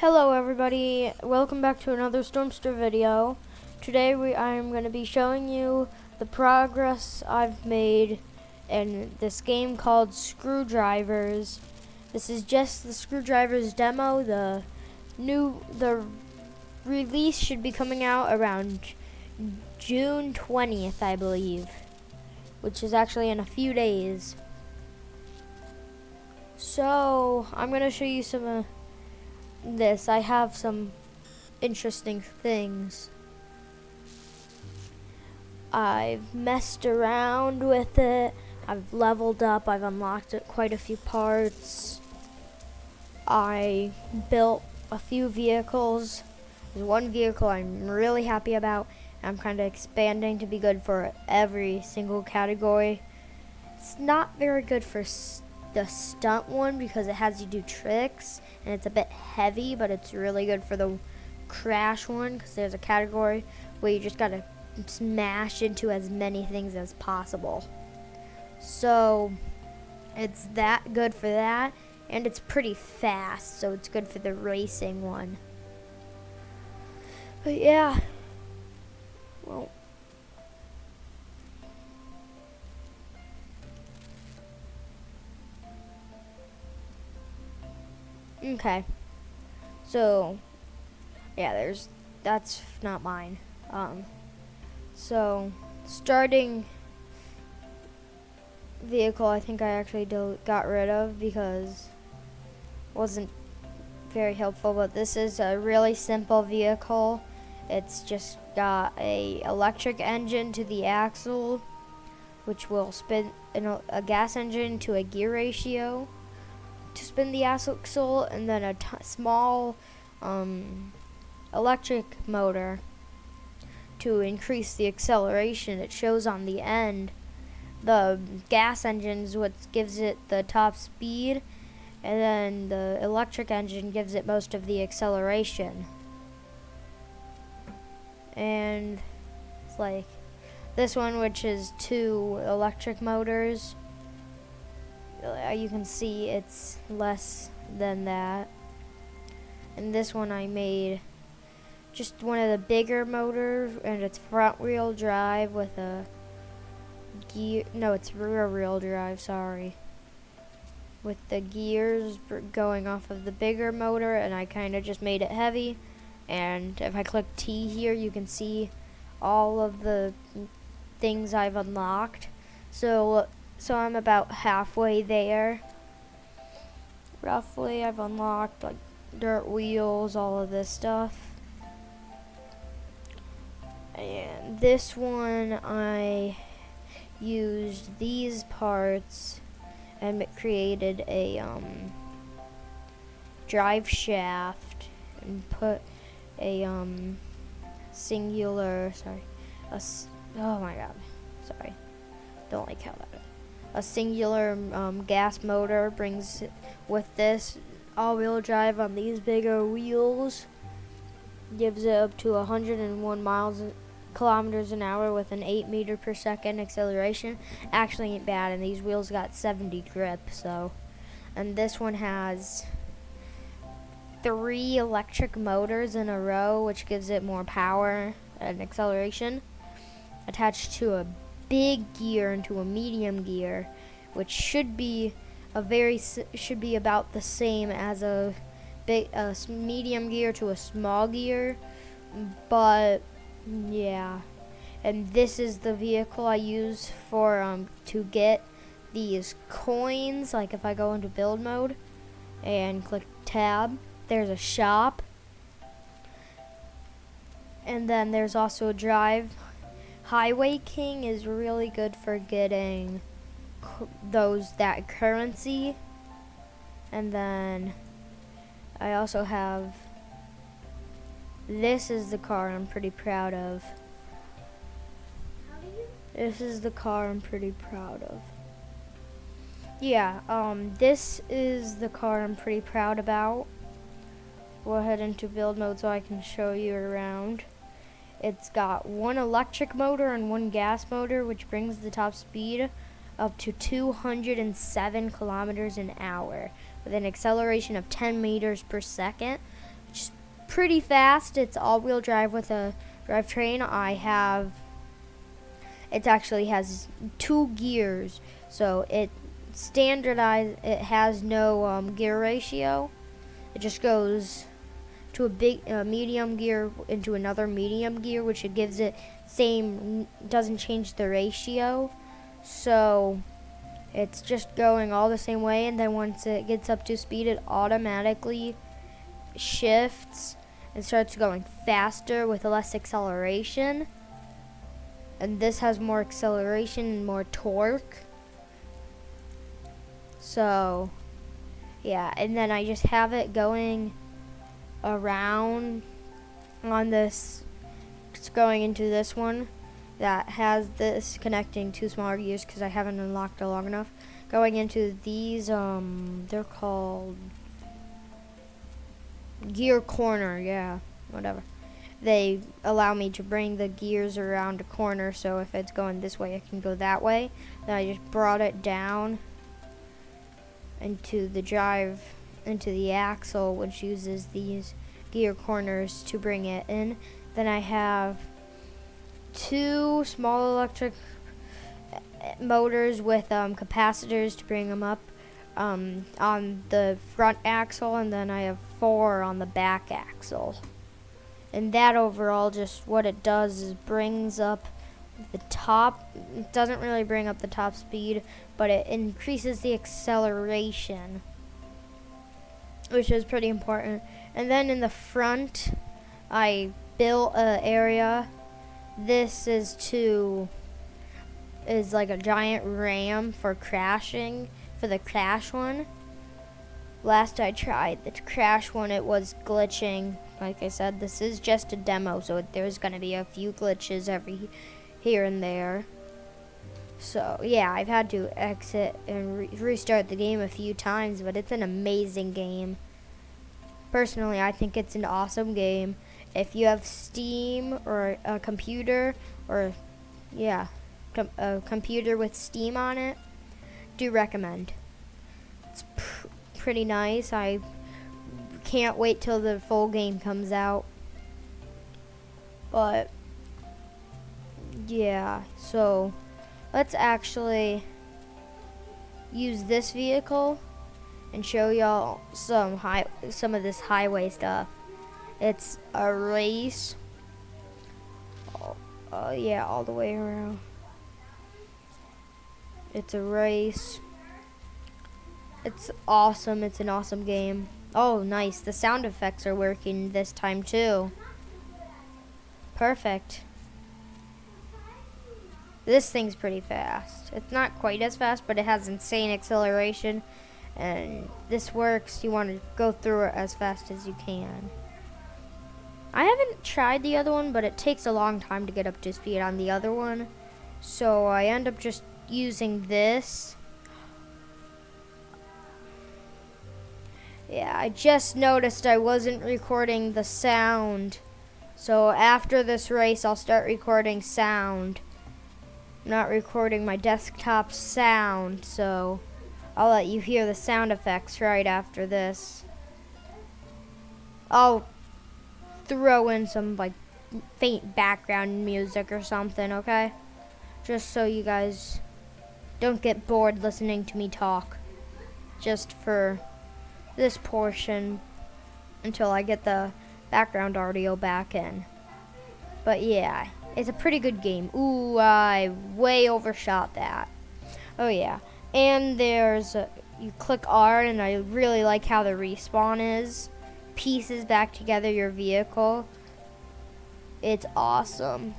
Hello everybody, welcome back to another Stormster video. Today I'm going to be showing you the progress I've made in this game called Screwdrivers. This is just the Screwdrivers demo. The release should be coming out around June 20th, I believe, which is actually in a few days. So I'm going to show you some this. I have some interesting things. I've messed around with it. I've leveled up. I've unlocked it quite a few parts. I built a few vehicles. There's one vehicle I'm really happy about. I'm kind of expanding to be good for every single category. It's not very good for the stunt one because it has you do tricks and it's a bit heavy, but it's really good for the crash one because there's a category where you just gotta smash into as many things as possible. So it's that good for that, and it's pretty fast, so it's good for the racing one. But yeah, well, okay, so yeah, that's not mine. So starting vehicle, I think I actually got rid of because it wasn't very helpful, but this is a really simple vehicle. It's just got a electric engine to the axle, which will spin a gas engine to a gear ratio to spin the axle, and then a small electric motor to increase the acceleration. It shows on the end. The gas engine is what gives it the top speed, and then the electric engine gives it most of the acceleration. And it's like this one, which is 2 electric motors. You can see it's less than that. And this one I made just one of the bigger motors, and it's front wheel drive with a gear. No, it's rear wheel drive, sorry. With the gears going off of the bigger motor, and I kind of just made it heavy. And if I click T here, you can see all of the things I've unlocked. So I'm about halfway there. Roughly, I've unlocked like dirt wheels, all of this stuff. And this one, I used these parts and it created a drive shaft and put a a singular gas motor brings with this all-wheel drive on these bigger wheels. Gives it up to 101 kilometers an hour with an 8 meter per second acceleration. Actually ain't bad, and these wheels got 70 grip. So, and this one has 3 electric motors in a row, which gives it more power and acceleration, attached to a big gear and to a medium gear, which should be about the same as a medium gear to a small gear. But yeah, and this is the vehicle I use for to get these coins. Like if I go into build mode and click tab, there's a shop, and then there's also a drive. Highway King is really good for getting that currency. And then I also have, this is the car I'm pretty proud of. This is the car I'm pretty proud of. Yeah, this is the car I'm pretty proud about. We'll head into build mode so I can show you around. It's got 1 electric motor and 1 gas motor, which brings the top speed up to 207 kilometers an hour with an acceleration of 10 meters per second, which pretty fast. It's all-wheel drive with a drivetrain. It actually has 2 gears, so it has no gear ratio. It just goes to a medium gear into another medium gear, which it gives it doesn't change the ratio. So it's just going all the same way, and then once it gets up to speed, it automatically shifts and starts going faster with less acceleration. And this has more acceleration and more torque. So, yeah, and then I just have it going around on this. It's going into this one that has this connecting 2 smaller gears because I haven't unlocked it long enough. Going into these, they're called gear corner, yeah, whatever. They allow me to bring the gears around a corner, so if it's going this way, it can go that way. Then I just brought it down into the axle, which uses these gear corners to bring it in. Then I have 2 small electric motors with capacitors to bring them up on the front axle, and then I have 4 on the back axle. And that overall, just what it does is brings up the top. It doesn't really bring up the top speed, but it increases the acceleration, which is pretty important. And then in the front, I built an area. This is like a giant ram for crashing, for the crash one. Last I tried the crash one, it was glitching. Like I said, this is just a demo, so there's going to be a few glitches here and there. So, yeah, I've had to exit and restart the game a few times, but it's an amazing game. Personally, I think it's an awesome game. If you have Steam or a computer, or, yeah, a computer with Steam on it, do recommend. It's pretty nice. I can't wait till the full game comes out. But yeah, so let's actually use this vehicle and show y'all some of this highway stuff. It's a race. Yeah, all the way around. It's a race. It's awesome. It's an awesome game. Oh, nice. The sound effects are working this time too. Perfect. This thing's pretty fast. It's not quite as fast, but it has insane acceleration. And this works. You want to go through it as fast as you can. I haven't tried the other one, but it takes a long time to get up to speed on the other one. So I end up just using this. Yeah, I just noticed I wasn't recording the sound. So after this race, I'll start recording sound. I'm not recording my desktop sound, so I'll let you hear the sound effects right after this. I'll throw in some like faint background music or something, okay? Just so you guys don't get bored listening to me talk. Just for this portion until I get the background audio back in. But yeah, it's a pretty good game. Ooh, I way overshot that. Oh yeah, and you click R, and I really like how the respawn is. Pieces back together your vehicle. It's awesome.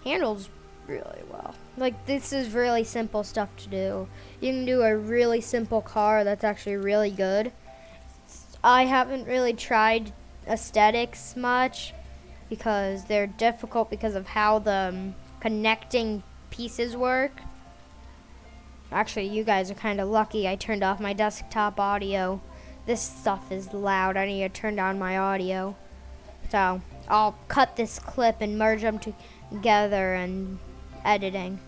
Handles really well. Like, this is really simple stuff to do. You can do a really simple car that's actually really good. I haven't really tried aesthetics much because they're difficult because of how the connecting pieces work. Actually, you guys are kind of lucky I turned off my desktop audio. This stuff is loud. I need to turn down my audio. So I'll cut this clip and merge them together and editing.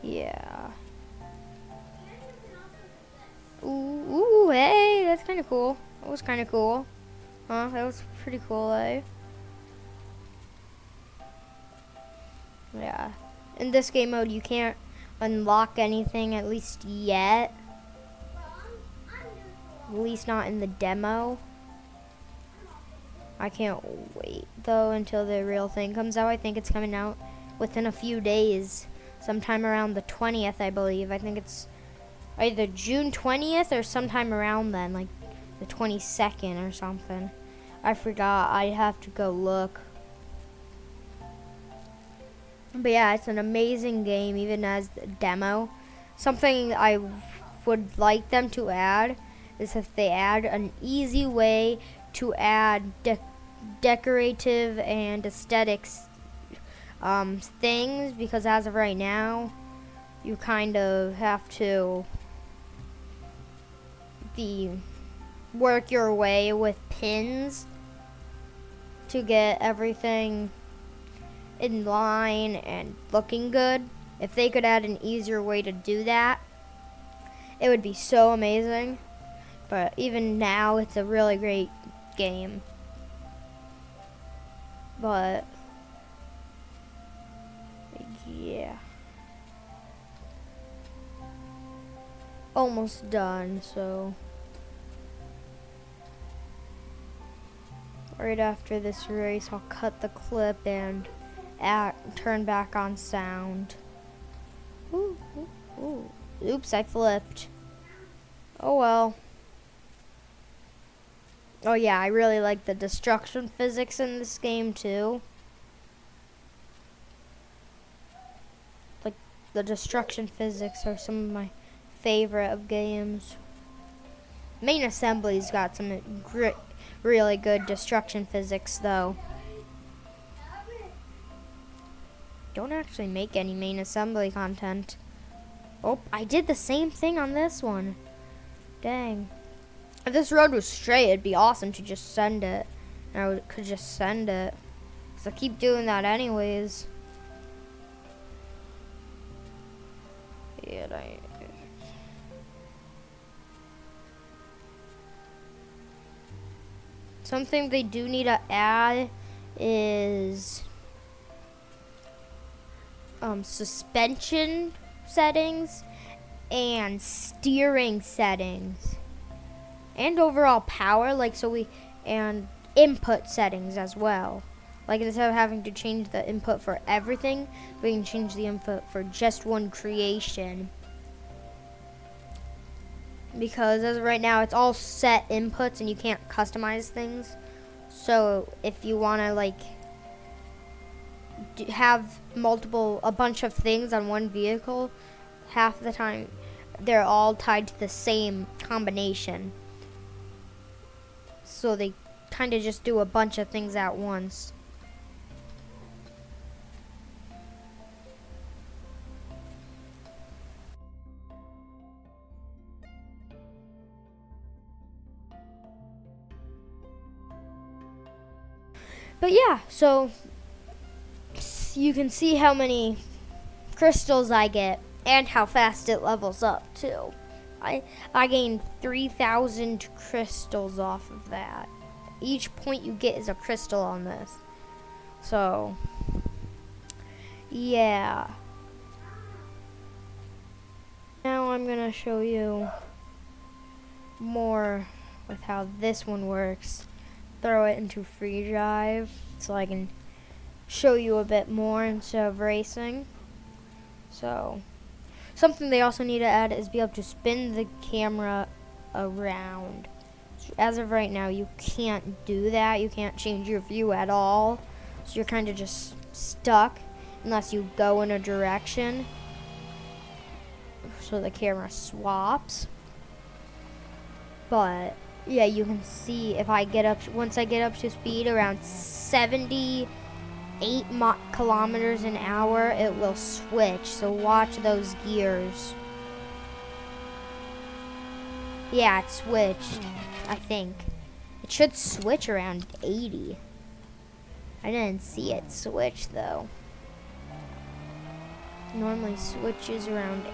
Yeah. Ooh. kind of cool. That was kind of cool. Huh? That was pretty cool, eh? Yeah. In this game mode, you can't unlock anything, at least yet. At least not in the demo. I can't wait, though, until the real thing comes out. I think it's coming out within a few days. Sometime around the 20th, I believe. I think it's either June 20th or sometime around then, like the 22nd or something. I forgot. I have to go look. But yeah, it's an amazing game, even as a demo. Something I would like them to add is if they add an easy way to add decorative and aesthetics things, because as of right now, you kind of have to work your way with pins to get everything in line and looking good. If they could add an easier way to do that, it would be so amazing. But even now, it's a really great game. But yeah, almost done. So right after this race, I'll cut the clip and turn back on sound. Ooh, ooh, ooh. Oops, I flipped. Oh well. Oh yeah, I really like the destruction physics in this game too. Like, the destruction physics are some of my favorite of games. Main Assembly's got some really good destruction physics though. Don't actually make any Main Assembly content. Oh, I did the same thing on this one. Dang. If this road was straight, it'd be awesome to just send it. And I could just send it. So I keep doing that anyways. Yeah, something they do need to add is suspension settings and steering settings and overall power, and input settings as well. Like, instead of having to change the input for everything, we can change the input for just one creation. Because as of right now, it's all set inputs and you can't customize things. So if you want to have a bunch of things on one vehicle, half the time they're all tied to the same combination. So they kind of just do a bunch of things at once. But yeah, so you can see how many crystals I get and how fast it levels up too. I gained 3,000 crystals off of that. Each point you get is a crystal on this. So yeah. Now I'm gonna show you more with how this one works. Throw it into free drive so I can show you a bit more instead of racing. So something they also need to add is be able to spin the camera around. So as of right now, you can't do that. You can't change your view at all. So you're kind of just stuck unless you go in a direction. So the camera swaps. But yeah, you can see if once I get up to speed around 78 kilometers an hour, it will switch. So watch those gears. Yeah, it switched, I think. It should switch around 80. I didn't see it switch though. Normally switches around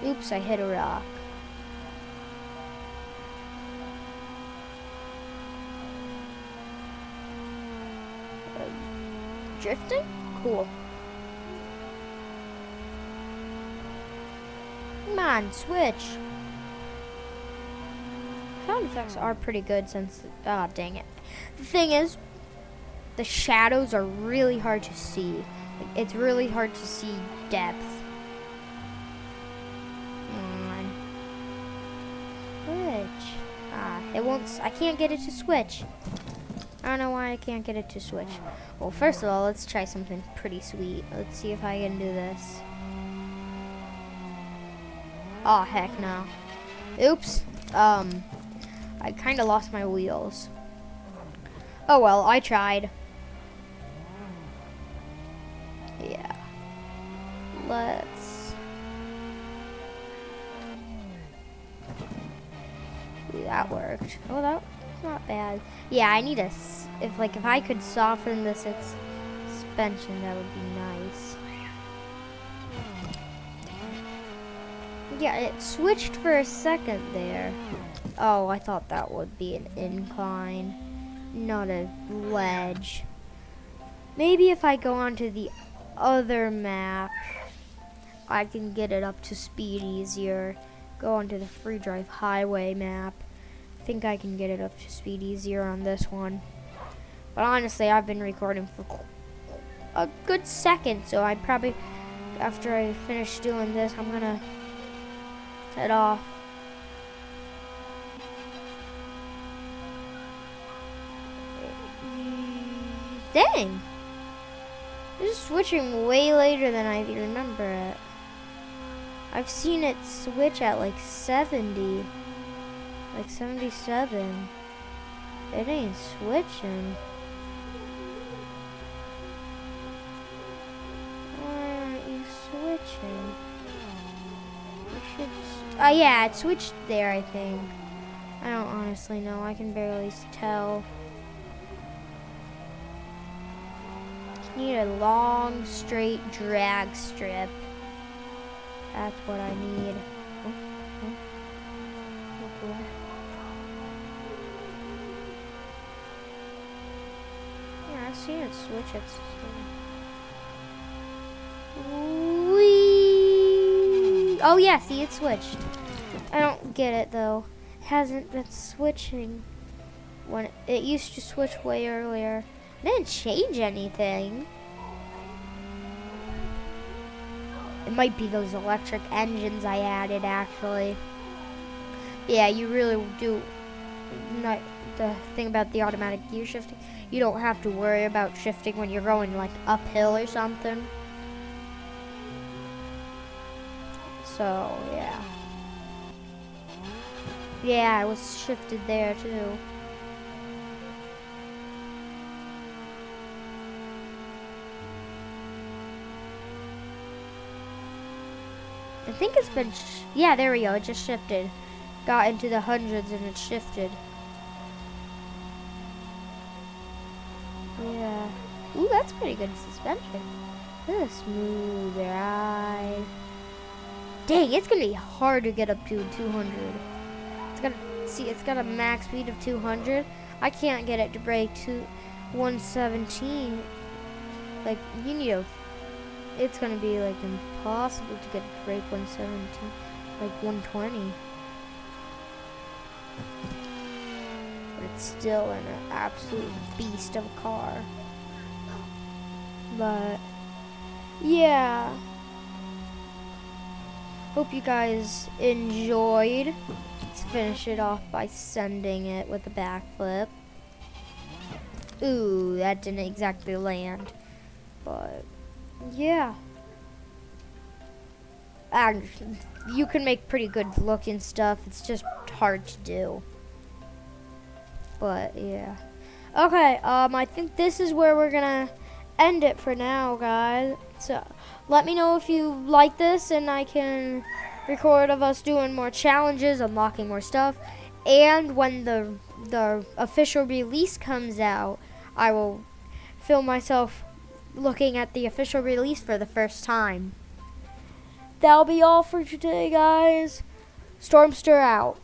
80. Oops, I hit a rock. drifting? Cool. Come on, switch. Sound effects are pretty good since, oh dang it. The thing is, the shadows are really hard to see. Like, it's really hard to see depth. Come on. Switch. It won't, I can't get it to switch. I don't know why I can't get it to switch. Well, first of all, let's try something pretty sweet. Let's see if I can do this. Oh, heck no. Oops. I kind of lost my wheels. Oh well, I tried. Yeah. Let's... Ooh, that worked. Oh, that's not bad. Yeah, I need a... If I could soften the suspension, that would be nice. Yeah, it switched for a second there. Oh, I thought that would be an incline, not a ledge. Maybe if I go onto the other map, I can get it up to speed easier. Go onto the free drive highway map. I think I can get it up to speed easier on this one. But honestly, I've been recording for a good second, so I probably, after I finish doing this, I'm gonna head off. Dang! This is switching way later than I remember it. I've seen it switch at like 70. Like 77. It ain't switching. Why aren't you switching? Yeah, it switched there, I think. I don't honestly know. I can barely tell. Need a long, straight drag strip. That's what I need. Okay. Yeah, I've seen it switch it. Whee! Oh yeah, see, it switched. I don't get it though. It hasn't been switching when it used to switch way earlier. It didn't change anything. It might be those electric engines I added, actually. Yeah, you really do. Not the thing about the automatic gear shifting, you don't have to worry about shifting when you're going like uphill or something. So, yeah. Yeah, I was shifted there too. I think it's been, yeah, there we go, it just shifted. Got into the hundreds and it shifted. Yeah. Ooh, that's pretty good suspension. Look at a smooth ride. Dang, it's gonna be hard to get up to 200. It's got a max speed of 200. I can't get it to break to 117. Like, you need a, it's gonna be like impossible to get to break 117, like 120. But it's still an absolute beast of a car. But yeah, hope you guys enjoyed. Let's finish it off by sending it with a backflip. Ooh, that didn't exactly land, but yeah. And you can make pretty good looking stuff. It's just hard to do. But yeah. Okay, I think this is where we're gonna end it for now, guys. So let me know if you like this and I can record of us doing more challenges, unlocking more stuff. And when the official release comes out, I will film myself looking at the official release for the first time. That'll be all for today, guys. Stormster out.